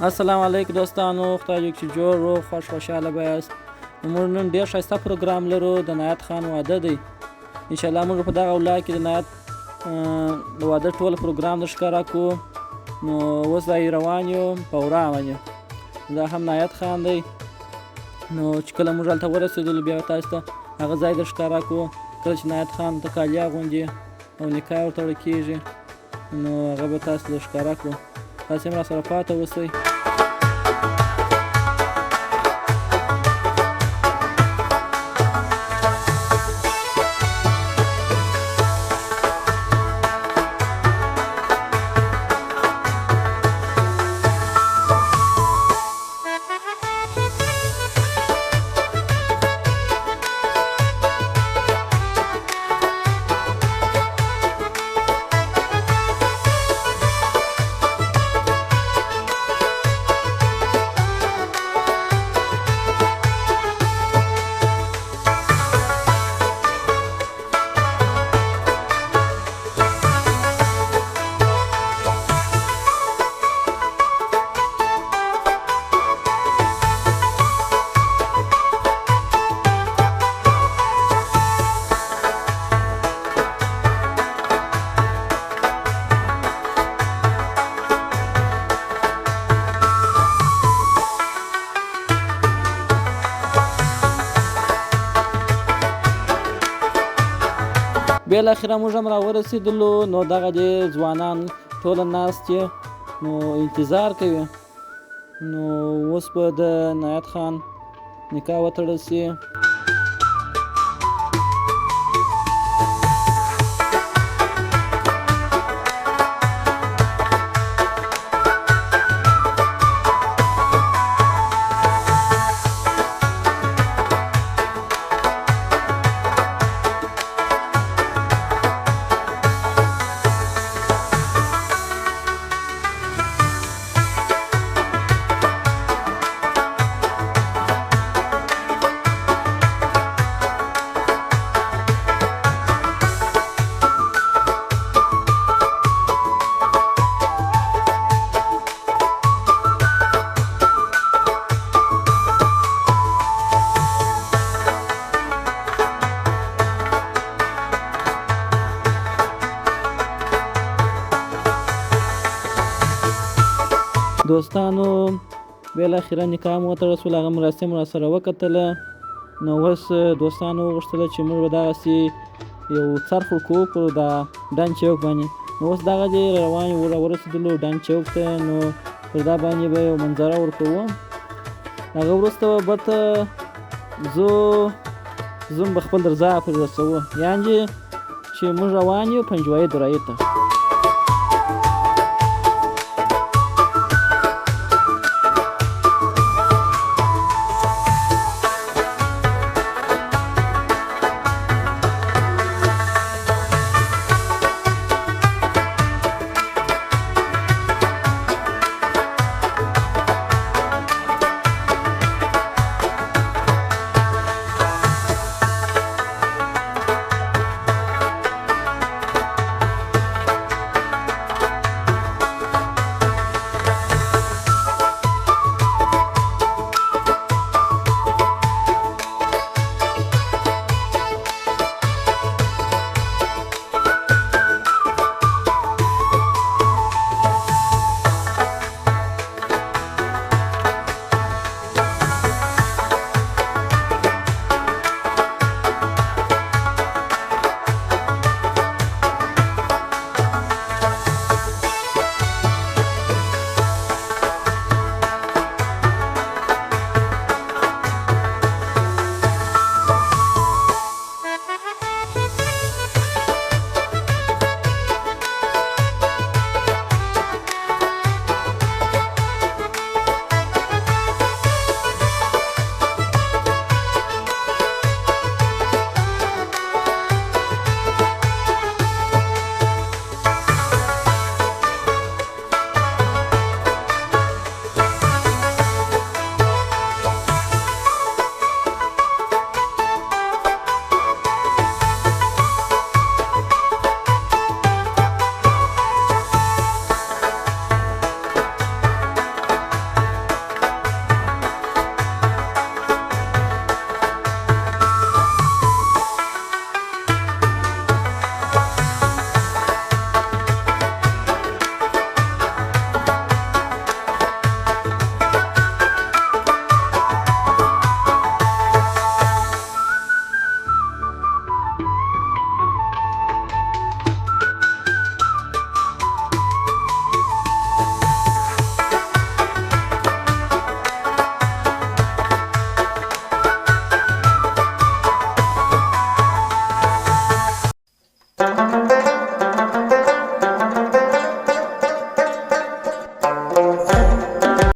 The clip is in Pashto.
السلام علیکم دوستانو، خدای دې چې جوړ روغ خوشحاله به یاست. موږ نن ډېر ښایسته پروګرام لرو. د نایت خان واده دی. انشاءالله موږ په دغه ولاړ کې د نایت د واده ټول پروګرام درښکاره کړو. نو اوس دا روان یو په ورا باندې. دا هم نایت خان دی. نو چې کله موږ هلته ورسېدلو بیا تاسو ته هغه ځای درښکاره کړو. کله چې نایت خان ته کالي اغوندي او نکاح ورته کېږي نو هغه به تاسو ته ښکاره کړو. تاسې هم راسره پاته اوسئ. بالاخره موږ هم راورسېدلو. نو دغه د ځوانان ټوله ناست دي، نو انتظار کوي. نو اوس به د نایت خان نکاح وتړل شي. دوستانو بالاخره نکاح مو وتړل شول. هغه مراسم راسره وکتله. نو اوس دوستانو وغوښتله چې موږ به دغسې یو څرخ وکړو دا ډنډ چوک باندې. نو اوس دغه دی روان یو راورسېدلو ډنډ چوک ته. نو پر دا باندې به یو منظره ورکوو. هغه وروسته به بېرته زوم به خپل درځای پورې رسوو، یعنې چې موږ روان یو پنجوایي درایي ته.